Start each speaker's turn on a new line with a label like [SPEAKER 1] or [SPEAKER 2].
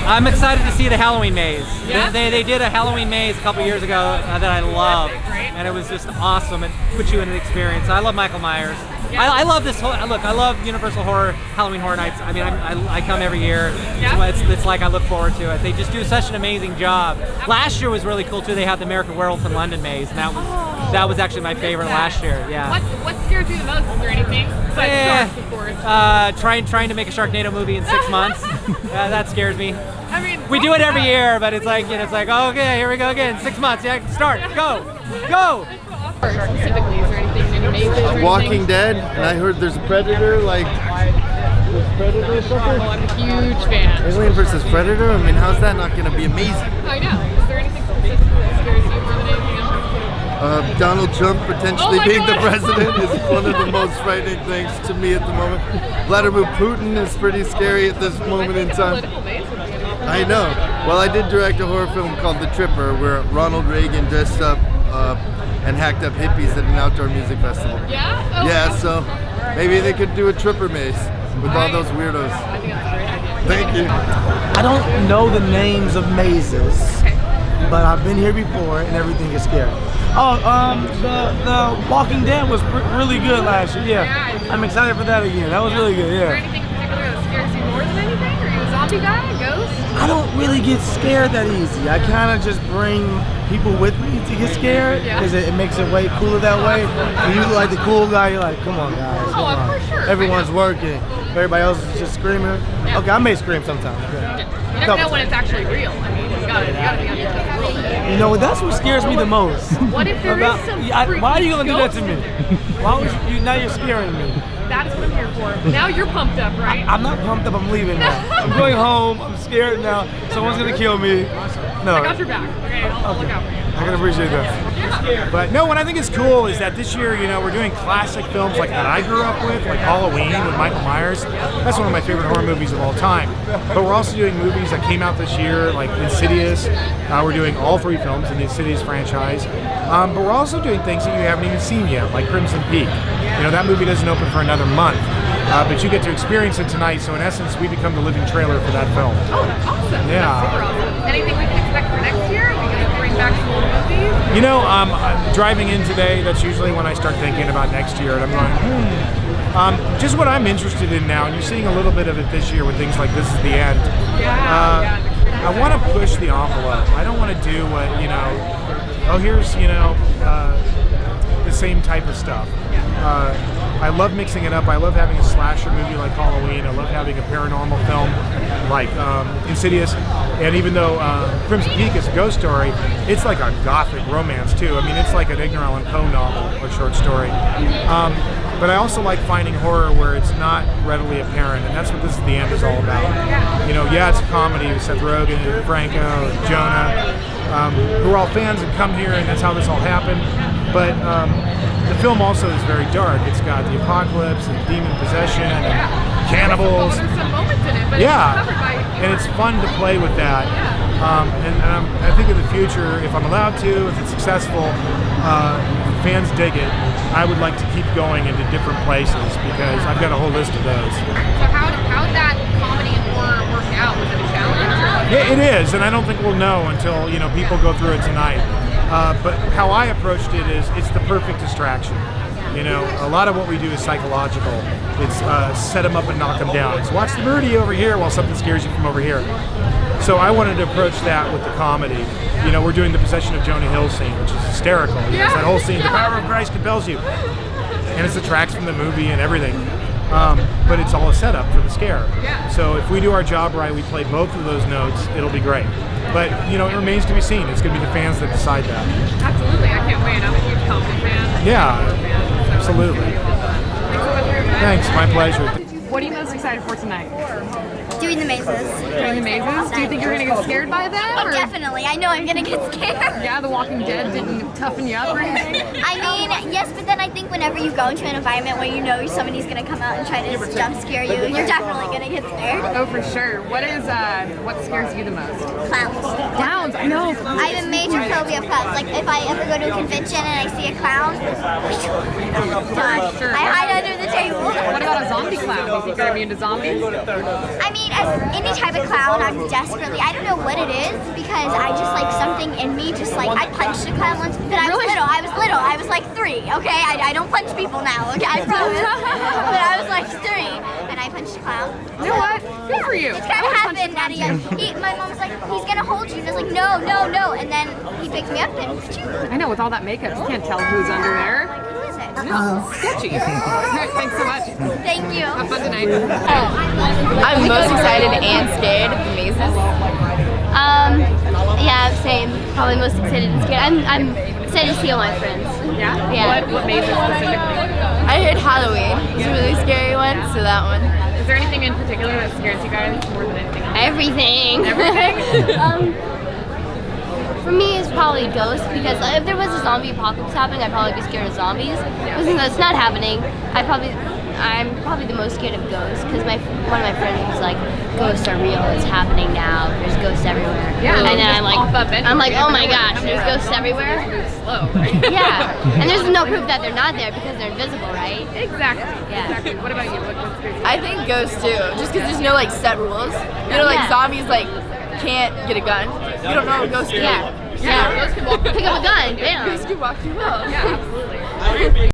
[SPEAKER 1] I'm excited to see the Halloween maze.
[SPEAKER 2] Yeah?
[SPEAKER 1] They did a Halloween maze a couple years ago that I loved, and it was just awesome. It put you in an experience. I love Michael Myers.
[SPEAKER 2] Yeah.
[SPEAKER 1] I love this whole look. I love Universal Horror Halloween Horror Nights. I mean, I come every year.
[SPEAKER 2] Yeah.
[SPEAKER 1] It's like I look forward to it. They just do such an amazing job. Last year was really cool too. They had the American Werewolf in London maze, and that was actually my favorite last year. Yeah.
[SPEAKER 2] What scares you the most? Is there anything? Besides sharks, of course.
[SPEAKER 1] Trying to make a Sharknado movie in 6 months. That scares me.
[SPEAKER 2] I mean,
[SPEAKER 1] We do it every year, but it's like, it's like, okay, here we go again. 6 months, yeah, start, go.
[SPEAKER 2] Specifically, is there anything amazing?
[SPEAKER 3] Walking Dead, and I heard there's a Predator, like, there's Predator or something?
[SPEAKER 2] I'm a huge fan.
[SPEAKER 3] Alien versus Predator? I mean, how's that not going to be amazing?
[SPEAKER 2] I know. Is there anything specific that scares you more than anything else?
[SPEAKER 3] Donald Trump potentially
[SPEAKER 2] Oh my
[SPEAKER 3] being the
[SPEAKER 2] God.
[SPEAKER 3] president is one of the most frightening things to me at the moment. Vladimir Putin is pretty scary at this moment in time.
[SPEAKER 2] Political base would be amazing.
[SPEAKER 3] I know. Well, I did direct a horror film called The Tripper, where Ronald Reagan dressed up and hacked up hippies at an outdoor music festival.
[SPEAKER 2] Yeah? Oh,
[SPEAKER 3] Yeah, so maybe they could do a Tripper maze with all those weirdos.
[SPEAKER 2] I think that's a great idea.
[SPEAKER 3] Thank you.
[SPEAKER 4] I don't know the names of mazes, but I've been here before and everything is scary. Oh, the Walking Dead was really good last year. Yeah, I'm excited for that again. That was really good.
[SPEAKER 2] Is there
[SPEAKER 4] Yeah.
[SPEAKER 2] anything in particular that scares you more than anything? Are you a zombie guy, a ghost?
[SPEAKER 4] I don't really get scared that easy. I kind of just bring people with me to get scared because it makes it way cooler that way. And you like the cool guy. You're like, come on, guys. Come on.
[SPEAKER 2] for sure.
[SPEAKER 4] Everyone's working. Everybody else is just screaming. Okay, I may scream sometimes.
[SPEAKER 2] You never know when it's actually real. I mean, you gotta be under the world.
[SPEAKER 4] You know, that's what scares me the most.
[SPEAKER 2] What if there is some freaky
[SPEAKER 4] why are you gonna do that to me?
[SPEAKER 2] ghost in there?
[SPEAKER 4] Why would you? Now you're scaring me.
[SPEAKER 2] That is what I'm here for. Now you're pumped up, right?
[SPEAKER 4] I'm not pumped up. I'm leaving now. I'm going home. I'm scared now. Someone's gonna kill me. No.
[SPEAKER 2] I got your back. Okay, I'll look out for you.
[SPEAKER 4] I can appreciate that.
[SPEAKER 5] But no, what I think is cool is that this year, we're doing classic films like that I grew up with, like Halloween with Michael Myers. That's one of my favorite horror movies of all time. But we're also doing movies that came out this year, like Insidious. We're doing all 3 films in the Insidious franchise. But we're also doing things that you haven't even seen yet, like Crimson Peak. That movie doesn't open for another month. But you get to experience it tonight, so in essence, we become the living trailer for that film.
[SPEAKER 2] Oh, that's awesome.
[SPEAKER 5] Yeah.
[SPEAKER 2] That's super awesome. Anything we can expect for next year? Are we going to bring back some more movies?
[SPEAKER 5] Driving in today, that's usually when I start thinking about next year, and I'm going, just what I'm interested in now, and you're seeing a little bit of it this year with things like This Is the End. I want to push the envelope. I don't want to do what, here's, the same type of stuff. I love mixing it up. I love having a slasher movie like Halloween. I love having a paranormal film like Insidious. And even though Crimson Peak is a ghost story, it's like a gothic romance too. I mean, it's like an Edgar Allan Poe novel or short story. But I also like finding horror where it's not readily apparent, and that's what This Is the End is all about. It's a comedy with Seth Rogen and Franco and Jonah, who are all fans and come here, and that's how this all happened. But the film also is very dark. It's got the apocalypse and demon possession and cannibals.
[SPEAKER 2] There's some moments in it, but
[SPEAKER 5] Yeah,
[SPEAKER 2] it's covered by
[SPEAKER 5] and it's fun to play with that. I think in the future, if I'm allowed to, if it's successful, if fans dig it, I would like to keep going into different places because I've got a whole list of those.
[SPEAKER 2] So how did that comedy and horror work out? Was it a challenge?
[SPEAKER 5] Yeah, it is, and I don't think we'll know until people go through it tonight. But how I approached it is it's the perfect distraction. A lot of what we do is psychological. It's set them up and knock them down. It's watch the birdie over here while something scares you from over here. So I wanted to approach that with the comedy. We're doing the Possession of Jonah Hill scene, which is hysterical. It's that whole scene, the power of Christ compels you. And it's the tracks from the movie and everything. But it's all a setup for the scare. So if we do our job right, we play both of those notes, it'll be great. But, it remains to be seen. It's going to be the fans that decide that.
[SPEAKER 2] Absolutely. I can't wait. I'm a huge comedy fan.
[SPEAKER 5] Yeah, absolutely. Thanks, my pleasure.
[SPEAKER 2] What are you most excited for tonight?
[SPEAKER 6] Doing the mazes.
[SPEAKER 2] Doing the mazes? Do you think you're going to get scared by them?
[SPEAKER 6] Oh, definitely. I know I'm going to get scared.
[SPEAKER 2] Yeah, The Walking Dead didn't toughen you up or anything?
[SPEAKER 6] I mean, yes, but then I think whenever you go into an environment where you know somebody's going to come out and try to jump scare you, you're definitely going to get scared.
[SPEAKER 2] Oh, for sure. What scares you the most?
[SPEAKER 6] Clowns.
[SPEAKER 2] Clowns, I know.
[SPEAKER 6] I have a major phobia of clowns. Like, if I ever go to a convention and I see a clown, done.
[SPEAKER 2] Sure.
[SPEAKER 6] I hide under the table.
[SPEAKER 2] What about a zombie clown? Do you think you're going to you into zombies?
[SPEAKER 6] I mean, as any type of clown, I'm desperately, I don't know what it is, because I just like something in me, just like, I punched a clown once, but I was little, I was like 3, okay? I don't punch people now, okay? I promise. But I was like 3, and I punched a clown.
[SPEAKER 2] You know what? Good for you.
[SPEAKER 6] It's kind of happened at a young, my mom was like, he's gonna hold you, and I was like, no, no, no, and then he picked me up and,
[SPEAKER 2] I know, with all that makeup, you can't tell who's under there.
[SPEAKER 6] who is it?
[SPEAKER 2] Sketchy. All right, thanks so much.
[SPEAKER 6] Thank you.
[SPEAKER 2] Have fun tonight.
[SPEAKER 7] I'm most excited and scared of the mazes.
[SPEAKER 8] Yeah, same. Probably most excited and scared. I'm excited to see all my friends.
[SPEAKER 2] Yeah?
[SPEAKER 8] Yeah.
[SPEAKER 2] What made this specifically?
[SPEAKER 7] I heard Halloween was a really scary one, so that one.
[SPEAKER 2] Is there anything in particular that scares you guys more than anything else?
[SPEAKER 8] Everything.
[SPEAKER 2] Everything?
[SPEAKER 8] For me, it's probably ghosts, because if there was a zombie apocalypse happening, I'd probably be scared of zombies. But since that's not happening, I'm probably the most scared of ghosts, because one of my friends was like, ghosts are real, it's happening now, there's ghosts everywhere.
[SPEAKER 2] Yeah,
[SPEAKER 8] and then
[SPEAKER 2] just
[SPEAKER 8] I'm like,
[SPEAKER 2] pop up anywhere.
[SPEAKER 8] oh my gosh, there's ghosts everywhere.
[SPEAKER 2] Slow, right?
[SPEAKER 8] Yeah, and there's no proof that they're not there because they're invisible, right?
[SPEAKER 2] Exactly.
[SPEAKER 8] Yeah.
[SPEAKER 2] Exactly. What about you? What scares you?
[SPEAKER 7] I think ghosts too, just because there's no like set rules. You know, like
[SPEAKER 8] Yeah.
[SPEAKER 7] zombies like can't get a gun. You don't know what ghosts can.
[SPEAKER 8] Yeah.
[SPEAKER 2] Those can walk
[SPEAKER 8] Pick up a gun, bam.
[SPEAKER 7] Ghosts can walk you well.
[SPEAKER 2] Yeah, absolutely.